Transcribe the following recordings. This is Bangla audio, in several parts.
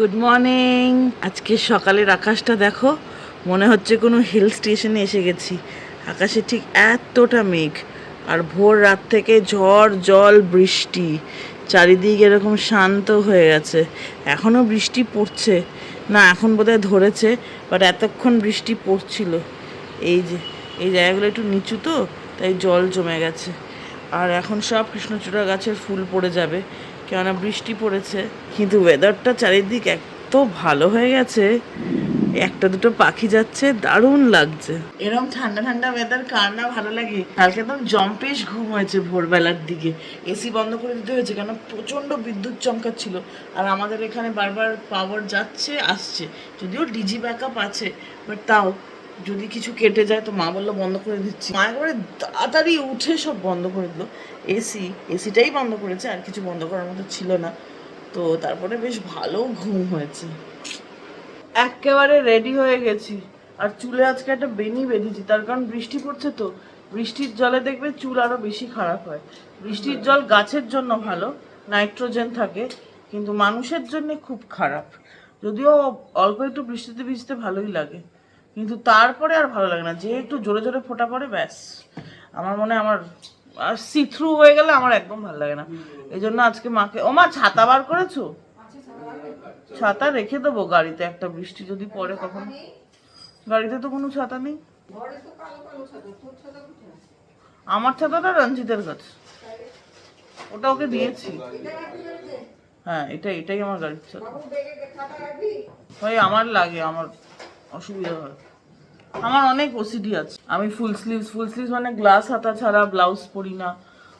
Good morning. আজকে সকালের আকাশটা দেখো, মনে হচ্ছে কোনো হিল স্টেশনে এসে গেছি। আকাশে ঠিক এতটা মেঘ, আর ভোর রাত থেকে ঝড় জল বৃষ্টি, চারিদিক এরকম শান্ত হয়ে গেছে। এখনও বৃষ্টি পড়ছে না, এখন বোধহয় ধরেছে, বাট এতক্ষণ বৃষ্টি পড়ছিল। এই যে এই জায়গাগুলো একটু নিচু তো, তাই জল জমে গেছে। আর এখন সব কৃষ্ণচূড়া গাছের ফুল পড়ে যাবে, কেননা বৃষ্টি পড়েছে। কিন্তু ওয়েদারটা চারিদিক এত ভালো হয়ে গেছে, একটা দুটো পাখি যাচ্ছে, দারুণ লাগছে। এরকম ঠান্ডা ঠান্ডা ওয়েদার কার না ভালো লাগে। কালকে একদম জম্পেশ ঘুম হয়েছে ভোরবেলার দিকে। এসি বন্ধ করে দিতে হয়েছে, কেন প্রচণ্ড বিদ্যুৎ চমকাচ্ছিল। আর আমাদের এখানে বারবার পাওয়ার যাচ্ছে আসছে, যদিও ডিজি ব্যাকআপ আছে, বাট তাও যদি কিছু কেটে যায় তো মা বললো বন্ধ করে দিচ্ছি। মা একেবারে তাড়াতাড়ি উঠে সব বন্ধ করে দিল। এসিটাই বন্ধ করেছে, আর কিছু বন্ধ করার মতো ছিল না। তো তারপরে বেশ ভালো ঘুম হয়েছে। একেবারে রেডি হয়ে গেছি। আর চুলে আজকে একটা বেনি বেঁধেছি, তার কারণ বৃষ্টি পড়ছে তো। বৃষ্টির জলে দেখবে চুল আরো বেশি খারাপ হয়। বৃষ্টির জল গাছের জন্য ভালো, নাইট্রোজেন থাকে, কিন্তু মানুষের জন্য খুব খারাপ। যদিও অল্প একটু বৃষ্টিতে ভিজতে ভালোই লাগে, কিন্তু তারপরে আর ভালো লাগে না। যে একটু জোরে জোরে ফোঁটা পড়ে ব্যাস, আমার মনে হয় আমার আর সি থ্রু হয়ে গেলে আমার একদম ভালো লাগে না। এই জন্য আজকে মাকে, ও মা ছাতা বার করেছো? ছাতা রেখে দেবো গাড়িতে, একটা বৃষ্টি যদি পড়ে কখন। গাড়িতে তো কোনো ছাতা নেই। আমার ছাতাটা রঞ্জিতের কাছে, ওটা ওকে দিয়েছি। হ্যাঁ, এটাই আমার গাড়ির ছাতা। ভাই আমার লাগে, আমার অসুবিধা হয়। আমার অনেক ওসিডি আছে। আমি ফুল স্লিভস মানে গ্লাস হাতা ছাড়া ব্লাউজ পরি না।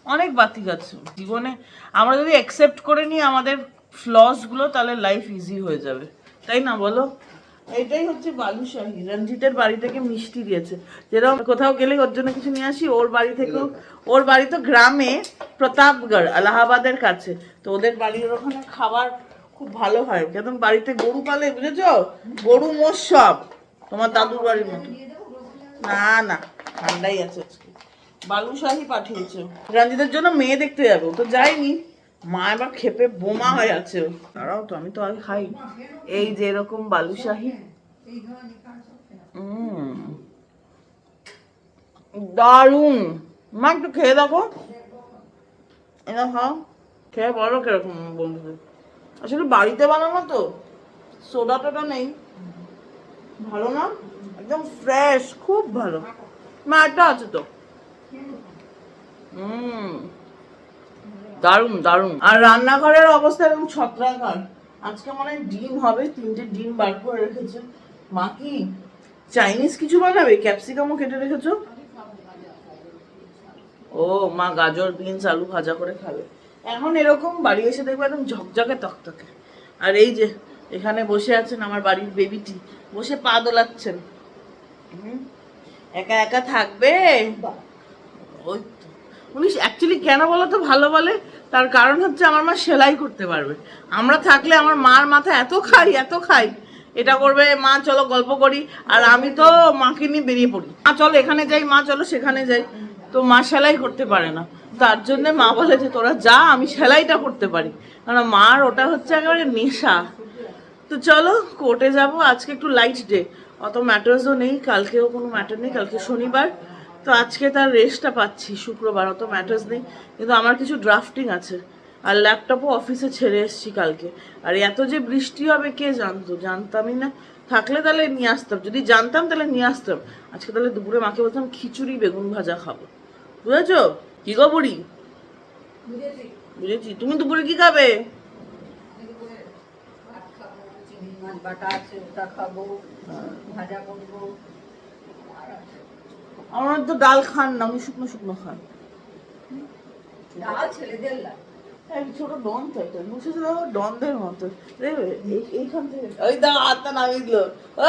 অনেক বাতিক আছে জীবনে। আমরা যদি অ্যাকসেপ্ট করে নিই আমাদের ফ্লসগুলো, তাহলে লাইফ ইজি হয়ে যাবে, তাই না বলো? এটাই হচ্ছে বালুশাহী। রঞ্জিতের বাড়ি থেকে মিষ্টি দিয়েছে। যেরকম কোথাও গেলে ওর জন্য কিছু নিয়ে আসি, ওর বাড়ি থেকেও। ওর বাড়ি তো গ্রামে, প্রতাপগড়, এলাহাবাদের কাছে। তো ওদের বাড়ির ওখানে খাবার খুব ভালো হয়, যেমন বাড়িতে গরু পালে, বুঝেছো? গরু মোষ সব তোমার দাদুর বাড়ির মতো। না না, ঠান্ডাই আছে আজকে। বালুশাহী পাঠিয়েছে। রঞ্জিতের জন্য মেয়ে দেখতে যাবো, তো যাইনি। মা এবার খেপে বোমা হয়ে আছে। দাঁড়াও তো, আমি তো আগে খাই। এই যে এরকম বালুশাহী, দারুণ। মা একটু খেয়ে দেখো, এটা খাও, খেয়ে বলো কিরকম বন্ধুদের। আসলে বাড়িতে বানানো তো, সোডা টোডা নেই, ভালো না? একদম ফ্রেশ, খুব ভালো। মা একটা আছে তো। দারুণ দারুণ। আর রান্নাঘরের অবস্থা এরকম ছত্রাকার। আজকে মনে হয় ডিম হবে, 3টে ডিম বার করে রেখেছে। মা কি চাইনিজ কিছু বানাবে? ক্যাপসিকামও কেটে রেখেছো? ও, মা গাজর বিনস আলু ভাজা করে খাবে। এখন এরকম বাড়ি এসে দেখবে একদম ঝকঝকে তকতকে। আর এই যে এখানে বসে আছেন আমার বাড়ির বেবিটি, বসে পা দোলাচ্ছেন। একা একা থাকবে। ওই তো। উনি অ্যাকচুয়ালি কেন বলো তো ভালো বলে, তার কারণ হচ্ছে আমার মা সেলাই করতে পারবে। আমরা থাকলে আমার মার মাথা এত খাই, এটা করবে মা, চলো গল্প করি। আর আমি তো মাকে নিয়ে বেরিয়ে পড়ি, মা চলো এখানে যাই, মা চলো সেখানে যাই। তো মা সেলাই করতে পারে না, তার জন্য মা বলে যে তোরা যা, আমি সেলাইটা করতে পারি। কারণ মার ওটা হচ্ছে একেবারে নেশা। তো চলো কোর্টে যাব আজকে, একটু লাইট ডে, অত ম্যাটার্সও নেই, কালকেও কোনো ম্যাটার নেই, কালকে শনিবার। তো আজকে তার রেস্টটা পাচ্ছি, শুক্রবার, অত ম্যাটার্স নেই। কিন্তু আমার কিছু ড্রাফটিং আছে, আর ল্যাপটপও অফিসে ছেড়ে এসেছি কালকে। আর এত যে বৃষ্টি হবে কে জানতো, জানতামই না। থাকলে তাহলে নিয়ে আসতাম, যদি জানতাম তাহলে নিয়ে আসতাম। আজকে তাহলে দুপুরে মাকে বলতাম খিচুড়ি বেগুন ভাজা খাবো। বুঝেছো? কি গো বুড়ি? বুঝেছি। তুমি দুপুরে কি খাবে? আমার তো ডাল খান না, উনি শুকনো শুকনো খান। ছোট ডন তো, একটা বসে ডনদের মতো। এইখান থেকে ওই দাও, হাতটা নামিয়ে দিল।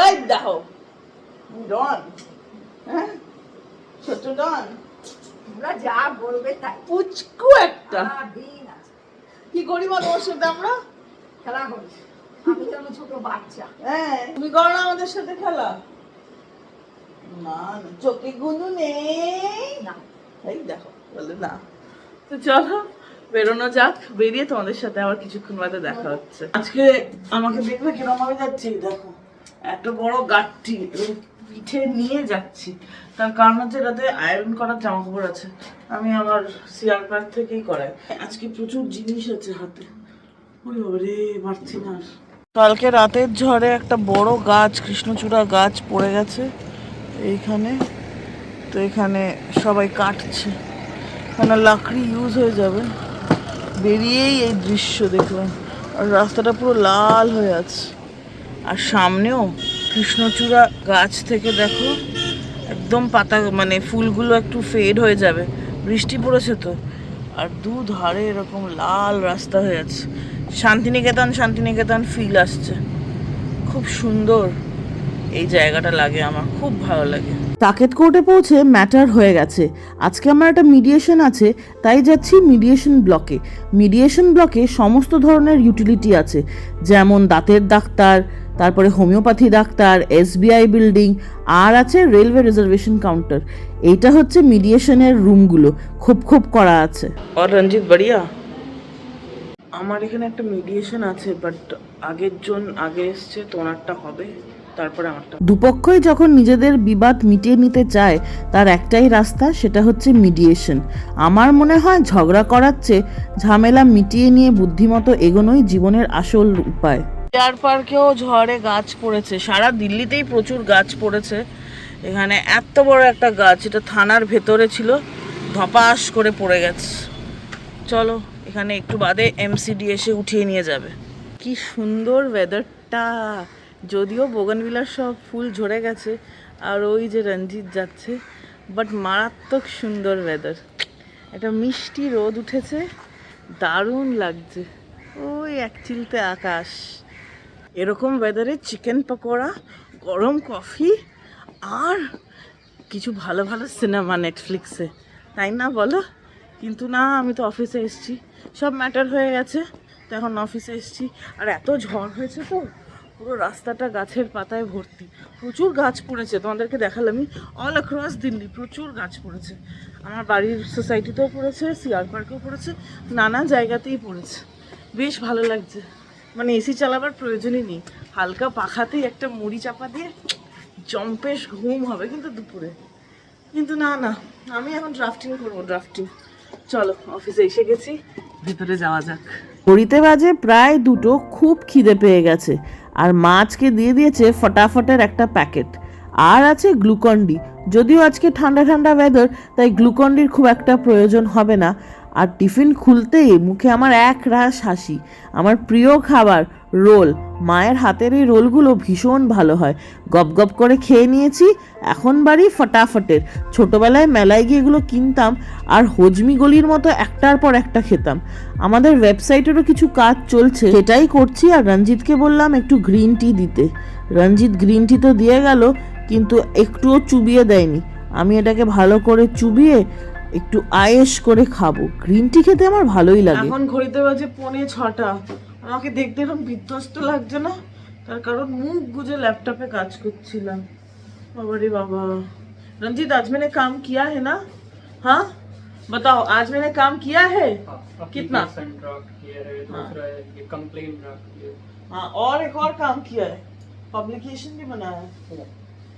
ওই দেখো ডন, হ্যাঁ, ছোট ডন। যা বলবে তাই, পুচকু একটা। কি করি বল ওর সাথে আমরা? খেলা করি। আমি যেন ছোট বাচ্চা। হ্যাঁ, তুমি করো না আমাদের সাথে খেলা? না না, চোখে গুনু নেই না। এই দেখো বলে না। তো চলো বেরোনো যাক, বেরিয়ে তোমাদের সাথে আবার কিছুক্ষণ বাদে দেখা হচ্ছে। আজকে আমাকে দেখবে কিরকম ভাবে যাচ্ছি, দেখো এত বড় গাঠটি পিঠে নিয়ে যাচ্ছি। তার কারণ হচ্ছে এটাতে আয়রন করার জামা কাপড় আছে, আমি আমার সিআর পার্ক থেকেই করাই। আজকে প্রচুর জিনিস আছে হাতে, ওই বাবারে পারছি না। কালকে রাতের ঝড়ে একটা বড় গাছ, কৃষ্ণচূড়া গাছ পড়ে গেছে এইখানে, তো এখানে সবাই কাটছে, মানে লাকড়ি ইউজ হয়ে যাবে। বেরিয়েই এই দৃশ্য দেখলাম, আর রাস্তাটা পুরো লাল হয়ে আছে। আর সামনেও কৃষ্ণচূড়া গাছ থেকে দেখো একদম পাতা, মানে ফুলগুলো একটু ফেড হয়ে যাবে, বৃষ্টি পড়েছে তো। আর দুধারে এরকম লাল রাস্তা হয়ে আছে, শান্তিনিকেতন শান্তিনিকেতন ফিল আসছে, খুব সুন্দর এই জায়গাটা লাগে, আমার খুব ভালো লাগে। সাকেত কোর্টে পৌঁছে ম্যাটার হয়ে গেছে। আজকে আমার একটা মিডিয়েশন আছে, তাই যাচ্ছি মিডিয়েশন ব্লকে। মিডিয়েশন ব্লকে সমস্ত ধরনের ইউটিলিটি আছে, যেমন দাঁতের ডাক্তার, তারপরে হোমিওপ্যাথি ডাক্তার, এসবিআই বিল্ডিং, আর আছে রেলওয়ে রিজার্ভেশন কাউন্টার। এইটা হচ্ছে মিডিয়েশনের রুমগুলো, খোপ খোপ করা আছে। আর রঞ্জিত বড়িয়া, আমার এখানে একটা মিডিয়েশন আছে, বাট আগের জন আগে এসছে, তোনারটা হবে তারপরে আমারটা। দুপক্ষই যখন নিজেদের বিবাদ মিটিয়ে নিতে চায়, তার একটাই রাস্তা, সেটা হচ্ছে মিডিয়েশন। আমার মনে হয় ঝগড়া করার চেয়ে ঝামেলা মিটিয়ে নিয়ে বুদ্ধিমতো এগোনোই জীবনের আসল উপায়। সিআর পার্কেও ঝড়ে গাছ পড়েছে, সারা দিল্লিতেই প্রচুর গাছ পড়েছে। এখানে এত বড় একটা গাছ, এটা থানার ভেতরে ছিল, ধপাস করে পড়ে গেছে। চলো, এখানে একটু বাদে এমসিডি এসে উঠিয়ে নিয়ে যাবে। কি সুন্দর ওয়েদারটা, যদিও বোগানভিলার সব ফুল ঝরে গেছে, আর ওই যে রঞ্জিত যাচ্ছে, বাট মারাত্মক সুন্দর ওয়েদার। একটা মিষ্টি রোদ উঠেছে, দারুণ লাগছে, ওই এক চিলতে আকাশ। এরকম ওয়েদারে চিকেন পকোড়া, গরম কফি, আর কিছু ভালো ভালো সিনেমা নেটফ্লিক্সে, তাই না বলো? কিন্তু না, আমি তো অফিসে এসেছি, সব ম্যাটার হয়ে গেছে, তো এখন অফিসে এসেছি। আর এত ঝড় হয়েছে তো পুরো রাস্তাটা গাছের পাতায় ভর্তি, প্রচুর গাছ পড়েছে, তোমাদেরকে দেখালামই। অল অ্যাক্রস দিল্লি প্রচুর গাছ পড়েছে, আমার বাড়ির সোসাইটিতেও পড়েছে, সিআর পার্কেও পড়েছে, নানা জায়গাতেই পড়েছে। বেশ ভালো লাগছে, মানে এসি চালাবার প্রয়োজনই নেই, হালকা পাখাতেই একটা মুড়ি চাপা দিয়ে জম্পেশ ঘুম হবে কিন্তু দুপুরে। কিন্তু না না, আমি এখন ড্রাফটিং করবো, ড্রাফটিং। চলো, অফিসে এসে গেছি, ভেতরে যাওয়া যাক। ঘড়িতে বাজে প্রায় 2টো, খুব খিদে পেয়ে গেছে, আর মাছকে দিয়ে দিয়েছে ফটাফটের একটা প্যাকেট, আর আছে গ্লুকন্ডি। যদিও আজকে ঠান্ডা ঠান্ডা ওয়েদার, তাই গ্লুকন্ডির খুব একটা প্রয়োজন হবে না। আর টিফিন খুলতেই মুখে আমার এক রাশ হাসি, আমার প্রিয় খাবার রোল। মায়ের হাতের এই রোলগুলো ভীষণ ভালো হয়, গপ গপ করে খেয়ে নিয়েছি। এখন বাড়ি ফটাফটের, ছোটবেলায় মেলায় গিয়ে এগুলো কিনতাম, আর হজমি গলির মতো একটার পর একটা খেতাম। আমাদের ওয়েবসাইটেরও কিছু কাজ চলছে, সেটাই করছি। আর রঞ্জিতকে বললাম একটু গ্রিন টি দিতে, রঞ্জিত গ্রিন টি তো দিয়ে গেল, কিন্তু একটুও চুবিয়ে দেয়নি। আমি এটাকে ভালো করে চুবিয়ে একটু আয়েশ করে খাবো, গ্রিন টি খেতে আমার ভালোই লাগে। এখন ঘড়িতে বাজে 5:45, আমাকে দেখতে এরকম বিধ্বস্ত লাগছে না, তার কারণ মুখ গুজে ল্যাপটপে কাজ করছিলাম। बाबा रे बाबा। रंजीत, आज मैंने काम किया है ना? हाँ बताओ, आज मैंने काम किया है? कितना? हाँ, और एक और काम किया है, पब्लिकेशन भी बनाया है,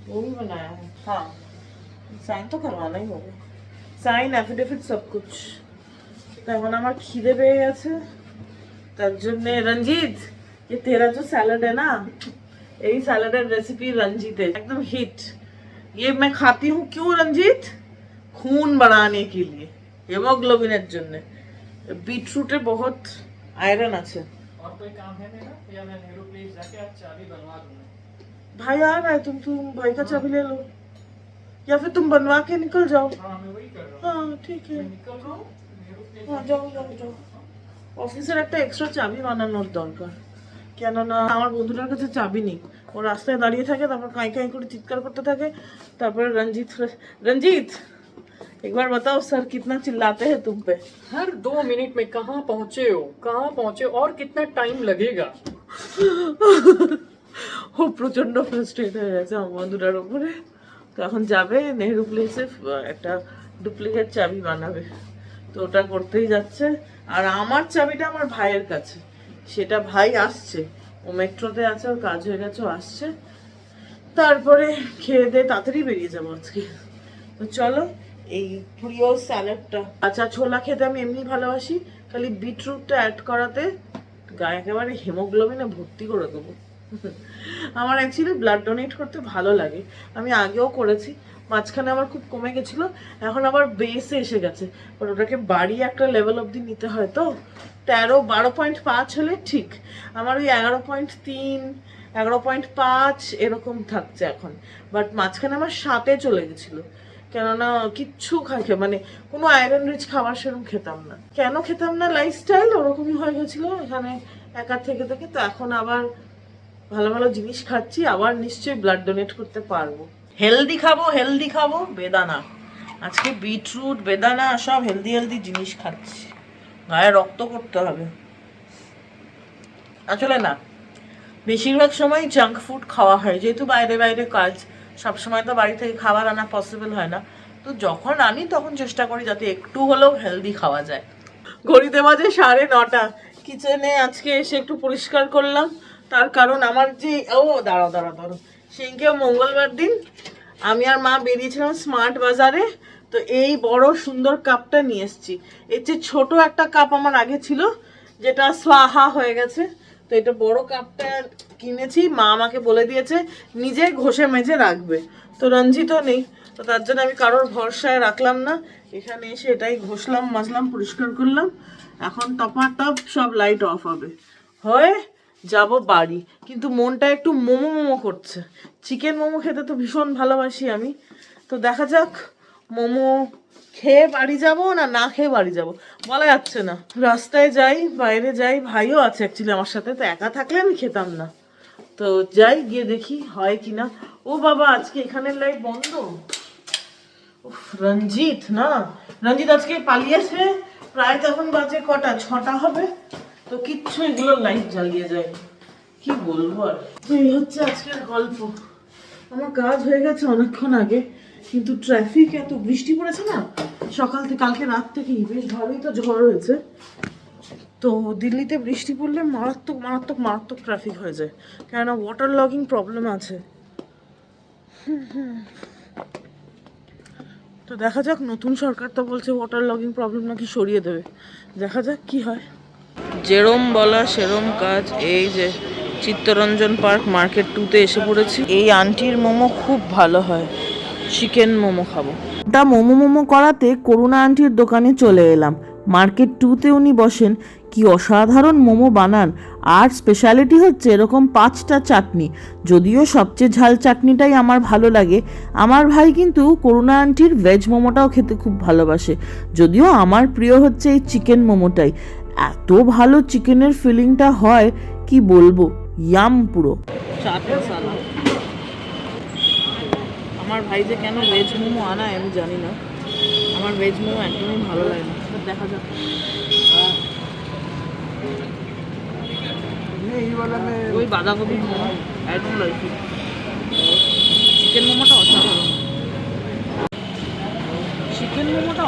वो भी बनाया है। हाँ, साइन तो करवाना ही होगा, साइन एफिडेविट सब कुछ। तो এখন আমার খিদে পেয়ে গেছে, তার জন্য रंजीत, ये तेरा जो सैलड है ना, यही सैलड रेसिपी रंजीत है, एकदम हिट। ये मैं खाती हूँ क्यों रंजीत? खून बढ़ाने के लिए, हेमोग्लोबिনের জন্য। बीटरूटे बहुत आयरन আছে। और कोई काम है मेरा, या मैं नेहरू प्लेस जाके आज चाबी बनवा दूंगा? भाई आ रहा है, तुम भाई का चाबी ले लो, या फिर तुम बनवा के निकल जाओ। हाँ, मैं वही कर रहा हूँ। हाँ ठीक है, निकल रहा हूँ, नेहरू प्लेस। हाँ जाओ जाओ जाओ। অফিসের একটা এক্সট্রা চাবি বানানোর দরকার, কেননা আমার বন্ধুটার কাছে চাবি নেই, ও রাস্তায় দাঁড়িয়ে থাকে, তারপর কাঁই কাঁই করে চিৎকার করতে থাকে। তারপরে रंजीत एक बार बताओ सर कितना चिल्लाते हैं तुम पे? हर 2 मिनट में कहाँ पहुँचे हो, कहाँ पहुँचे, और कितना टाइम लगेगा? ও প্রচন্ড ফ্রাস্ট্রেট হয়ে গেছে আমার বন্ধুটার উপরে। তো এখন যাবে নেহেরু প্লেসে, একটা ডুপ্লিকেট চাবি বানাবে, তো ওটা করতেই যাচ্ছে। আর আমার চাবিটা আমার ভাইয়ের কাছে, সেটা ভাই আসছে, ও মেট্রোতে আছে, ওর কাজ হয়ে গেছে, ও আসছে। তারপরে খেয়ে দিয়ে তাড়াতাড়ি বেরিয়ে যাবো আজকে। তো চলো, এই প্রিয় স্যালাডটা, আচ্ছা ছোলা খেতে আমি এমনি ভালোবাসি, খালি বিটরুটটা অ্যাড করাতে গায়ে একেবারে হিমোগ্লোবিনে ভর্তি করে দেবো। আমার অ্যাকচুয়ালি ব্লাড ডোনেট করতে ভালো লাগে, আমি আগেও করেছি, মাঝখানে আমার খুব কমে গেছিলো, এখন আবার বেসে এসে গেছে, বাট ওটাকে বাড়িয়ে একটা লেভেল অবধি নিতে হয়, তো 12.5 হলে ঠিক। আমার ওই 11.3 11.5 এরকম থাকছে এখন, বাট মাঝখানে আমার 7-এ চলে গেছিলো, কেননা কিচ্ছু খাইকে মানে কোনো আয়রন রিচ খাবার সেরকম খেতাম না। কেন খেতাম না, লাইফস্টাইল ওরকমই হয়ে গেছিলো এখানে একা থেকে থেকে। তো এখন আবার ভালো ভালো জিনিস খাচ্ছি, আবার নিশ্চয়ই ব্লাড ডোনেট করতে পারবো। হেলদি খাবো বেদানা, আজকে বিটরুট বেদানা সব হেলদি হেলদি জিনিস খাচ্ছি, গায়ে রক্ত করতে হবে। আসলে না, বেশিরভাগ সময় জাঙ্ক ফুড খাওয়া হয়, যেহেতু বাইরে বাইরে কাজ, সবসময় তো বাড়ি থেকে খাবার আনা পসিবল হয় না, তো যখন আনি তখন চেষ্টা করি যাতে একটু হলেও হেলদি খাওয়া যায়। ঘড়িতে বাজে 9:30, কিচেনে আজকে এসে একটু পরিষ্কার করলাম, তার কারণ আমার যে দাঁড়াও সেদিনকে মঙ্গলবার দিন আমি আর মা বেরিয়েছিলাম স্মার্ট বাজারে, তো এই বড় সুন্দর কাপটা নিয়ে এসেছি। এর চেয়ে ছোট একটা কাপ আমার আগে ছিল, যেটা স্বাহা হয়ে গেছে, তো এটা বড় কাপটা কিনেছি, মা আমাকে বলে দিয়েছে নিজে ঘষে মেজে রাখবে, তো রঞ্জিতও নেই, তো তার জন্য আমি কারোর ভরসায় রাখলাম না, এখানে এসে এটাই ঘষলাম মাজলাম পরিষ্কার করলাম। এখন টপাটপ সব লাইট অফ হবে, হয়ে যাব বাড়ি। কিন্তু মনটা একটু মোমো করছে, চিকেন মোমো খেতে তো ভীষণ ভালোবাসি আমি, তো দেখা যাক মোমো খেয়ে বাড়ি যাব না না খেয়ে বাড়ি যাব বলা যাচ্ছে না। রাস্তায় যাই বাইরে যাই, ভাইও আছে অ্যাকচুয়ালি আমার সাথে, তো একা থাকলে আমি খেতাম না, তো যাই গিয়ে দেখি হয় কিনা। ও বাবা, আজকে এখানের লাইট বন্ধ। রঞ্জিত আজকে পালিয়েছে, প্রায় তখন বাজে কটা, 6টা হবে, তো কিচ্ছু এগুলো লাইট জ্বালিয়ে যায়, কি বলবো আর। এই হচ্ছে আজকের গল্প। আমার কাজ হয়ে গেছে অনেকক্ষণ আগে, কিন্তু ট্রাফিক, এত বৃষ্টি পড়েছে না সকাল থেকে, কালকে রাত থেকেই বেশ ভালোই তো ঝড় হয়েছে। তো দিল্লিতে বৃষ্টি পড়লে মারাত্মক ট্রাফিক হয়ে যায়, কেননা ওয়াটার লগিং প্রবলেম আছে। তো দেখা যাক, নতুন সরকার তো বলছে ওয়াটার লগিং প্রবলেম নাকি সরিয়ে দেবে, দেখা যাক কি হয়। যেরম বলা সেরম কাজ, এই যে চিত্তরঞ্জন পার্ক মার্কেট 2-তে এসে পড়েছি। এই আন্টির মোমো খুব ভালো হয়, চিকেন মোমো খাবো। ওটা মোমো করাতে করুণা আন্টির দোকানে চলে এলাম। মার্কেট 2-তে উনি বসেন, কি অসাধারণ মোমো বানান, আর স্পেশালিটি হচ্ছে এরকম 5টা চাটনি, যদিও সবচেয়ে ঝাল চাটনিটাই আমার ভালো লাগে। আমার ভাই কিন্তু করুণা আন্টির ভেজ মোমোটাও খেতে খুব ভালোবাসে, যদিও আমার প্রিয় হচ্ছে এই চিকেন মোমোটাই। এত ভালো চিকেনের ফিলিংটা হয় কি বলবো, ইয়াম পুরো। চাট মশলা, আমার ভাই যে কেন ভেজ মোমো আনায় আমি জানি না, আমার ভেজ মোমো একদমই ভালো লাগে না, দেখা যাক। ওই বাঁধাকপি মোমো একদম লাইক, চিকেন মোমোটা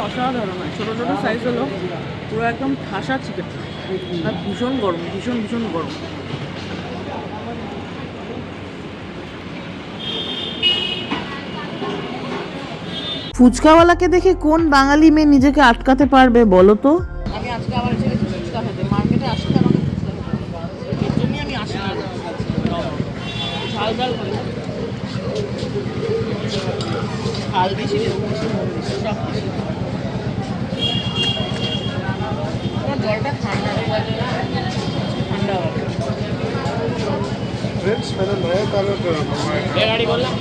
অসাধারণ, হয়, ছোটো ছোটো সাইজ হলো, পুরো একদম ঠাসা চিকেন, আর ভীষণ গরম, ভীষণ গরম। ফুচকাওয়ালাকে দেখে কোন বাঙালি মেয়ে নিজেকে আটকাতে পারবে বলো তো? আমি আজকে আবার এসে গেছি ফুচকা খেতে, মার্কেটে আসতে আমাকে ফুচকা খেতে হবে, এর জন্যই আমি আসি না, ঝাল করে, ঝাল বেশি সব বেশি। আমার জলটা ঠান্ডা বললাম।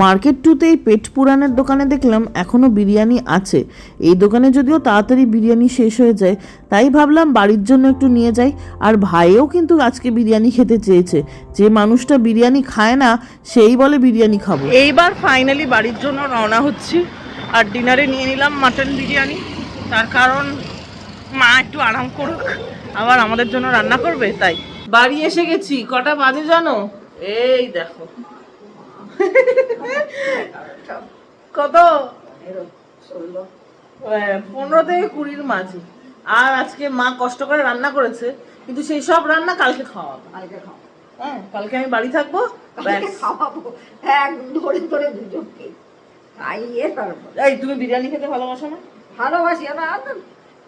মার্কেট 2-তে এই পেট পুরাণের দোকানে দেখলাম এখনও বিরিয়ানি আছে। এই দোকানে যদিও তাড়াতাড়ি বিরিয়ানি শেষ হয়ে যায়, তাই ভাবলাম বাড়ির জন্য একটু নিয়ে যাই। আর ভাইও কিন্তু আজকে বিরিয়ানি খেতে চেয়েছে, যে মানুষটা বিরিয়ানি খায় না সেই বলে বিরিয়ানি খাবো। এইবার ফাইনালি বাড়ির জন্য রওনা হচ্ছি, আর ডিনারে নিয়ে নিলাম মাটন বিরিয়ানি, তার কারণ মা একটু আরাম করুক, আবার আমাদের জন্য রান্না করবে, তাই। বাড়ি এসে গেছি, কটা বাজে জানো? এই দেখো কত 15 থেকে 20-র মাঝে। আর আজকে মা কষ্ট করে রান্না করেছে, কিন্তু সেই সব রান্না কালকে খাওয়াবো। হ্যাঁ, কালকে আমি বাড়ি থাকবো, ব্যাস। খাওয়াবো একদম ধরে ধরে দুজনকে খাইয়ে তারপর। এই তুমি বিরিয়ানি খেতে ভালোবাসো না? ভালোবাসি না,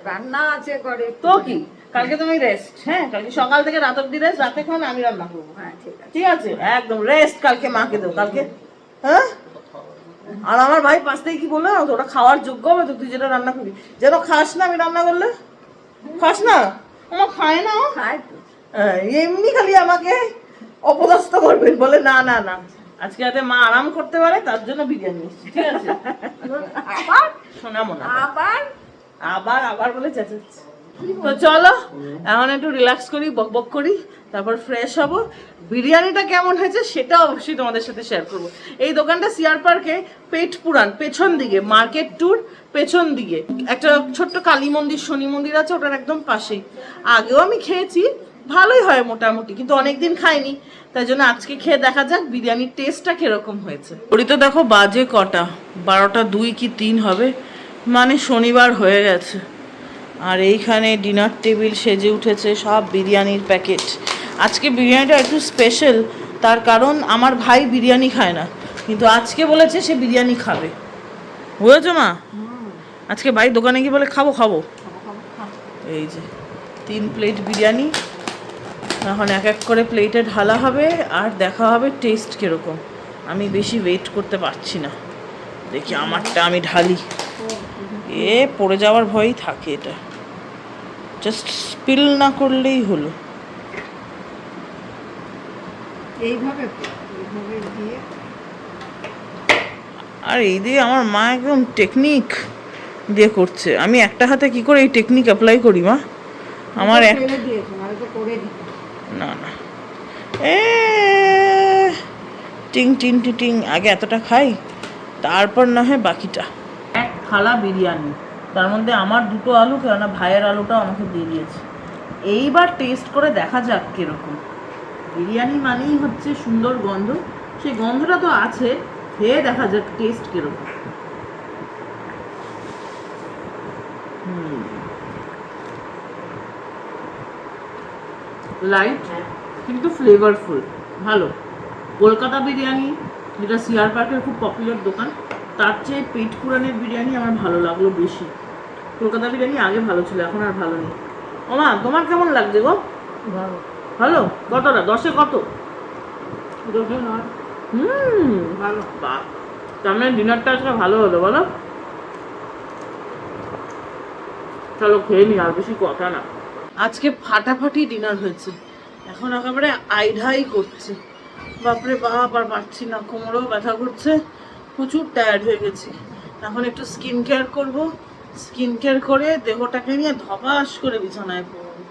রান্না আছে করে তো কি, কালকে তুমি রেস্ট। হ্যাঁ, কালকে সকাল থেকে রাত অব্দি রেস্ট, রাতে খান আমি রান্না করবো। হ্যাঁ ঠিক আছে। ঠিক আছে, একদম রেস্ট কালকে মাকে দেবো কালকে। হ্যাঁ, আর আমার ভাই পাশ থেকে কি বললো, ওটা খাওয়ার যোগ্য হবে তো, তুই যেটা রান্না করবি যেন খাস না, আমি রান্না করলে খাস না। আমার খায় না, খাই তো। এমনি খালি আমাকে অপদস্থ করবেন, বলে না না না আজকে যাতে মা আরাম করতে পারে তার জন্য বিরিয়ানি এসেছি। ঠিক আছে, আবার শোনাবো না, আবার আবার আবার বলে চেঁচাচ্ছি। তো চলো এখন একটু রিল্যাক্স করি, বক বক করি, তারপর ফ্রেশ হব। বিরিয়ানিটা কেমন হয়েছে সেটা অবশ্যই তোমাদের সাথে শেয়ার করবো। এই দোকানটা সিআর পার্কে পেট পুরান পেছন দিকে, মার্কেট ট্যুর পেছন দিকে একটা ছোট্ট কালী মন্দির শনি মন্দির আছে, ওটার একদম পাশেই। আগেও আমি খেয়েছি, ভালোই হয় মোটামুটি, কিন্তু অনেকদিন খাইনি, তাই জন্য আজকে খেয়ে দেখা যাক বিরিয়ানির টেস্টটা কিরকম হয়েছে। ওই তো দেখো বাজে কটা, 12টা 2 কি 3 হবে, মানে শনিবার হয়ে গেছে। আর এইখানে ডিনার টেবিল সেজে উঠেছে, সব বিরিয়ানির প্যাকেট। আজকে বিরিয়ানিটা একটু স্পেশাল, তার কারণ আমার ভাই বিরিয়ানি খায় না, কিন্তু আজকে বলেছে সে বিরিয়ানি খাবে। বুঝেছো মা? আজকে ভাই দোকানে গিয়ে বলে খাবো খাবো। এই যে 3 প্লেট বিরিয়ানি, এখন এক এক করে প্লেটে ঢালা হবে আর দেখা হবে টেস্ট কীরকম। আমি বেশি ওয়েট করতে পারছি না, দেখি আমারটা আমি ঢালি। পড়ে যাওয়ার ভয়ই থাকে, এটা জাস্ট স্পিল না করলেই হলো। এইভাবে দিয়ে আর এই দিয়ে আমার মা একদম টেকনিক দিয়ে করছে, আমি একটা হাতে কি করে এই টেকনিক অ্যাপ্লাই করি মা? আমার এক ফেলে দিয়েছো, আমি তো করে দিতাম। না না, টিং টিং টিং টিং, আগে এতটা খাই তারপর না হয় বাকিটা। এক থালা বিরিয়ানি, তার মধ্যে আমার 2টো আলু, কেননা ভাইয়ের আলুটাও আমাকে দিয়ে দিয়েছে। এইবার টেস্ট করে দেখা যাক কিরকম। বিরিয়ানি মানেই হচ্ছে সুন্দর গন্ধ, সেই গন্ধটা তো আছে, খেয়ে দেখা যাক টেস্ট কিরকম। লাইট কিন্তু ফ্লেভারফুল, ভালো। কলকাতা বিরিয়ানি, যেটা সিআর পার্কের খুব পপুলার দোকান, তার চেয়ে পেট পুরানের বিরিয়ানি আমার ভালো লাগলো বেশি। কলকাতা বিরিয়ানি আগে ভালো ছিল, এখন আর ভালো নেই। ওমা তোমার কেমন লাগছে গো? ভালো ভালো? কতটা, 10-এ কত? 10-এ 9। ভালো। বাহ, তার মানে ডিনারটা আজকে ভালো হলো বলো? চলো খেয়ে নি, আর বেশি কথা না। আজকে ফাটাফাটি ডিনার হয়েছে, এখন একেবারে আইঢাই করছে। বাপরে বাপ, আর পারছি না, কোমরেও ব্যথা করছে, প্রচুর টায়ার্ড হয়ে গেছি। এখন একটু স্কিন কেয়ার করবো, স্কিন কেয়ার করে দেহটাকে নিয়ে ধপাস করে বিছানায় পড়বো।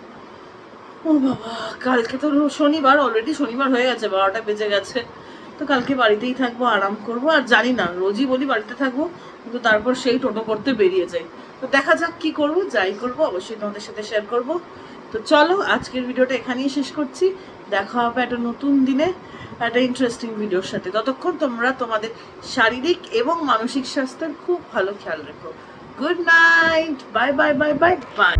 ও বাবা, কালকে তো শনিবার, অলরেডি শনিবার হয়ে গেছে, 12টা বেজে গেছে। তো কালকে বাড়িতেই থাকবো, আরাম করবো। আর জানি না, রোজই বলি বাড়িতে থাকবো, কিন্তু তারপর সেই টোটো করতে বেরিয়ে যাই। তো দেখা যাক কি করব, যাই করবো অবশ্যই তোমাদের সাথে শেয়ার করব। তো চলো আজকের ভিডিওটা এখানেই শেষ করছি, দেখা হবে একটা নতুন দিনে একটা ইন্টারেস্টিং ভিডিওর সাথে। ততক্ষণ তোমরা তোমাদের শারীরিক এবং মানসিক স্বাস্থ্যের খুব ভালো খেয়াল রেখো। Good night, bye bye bye bye bye.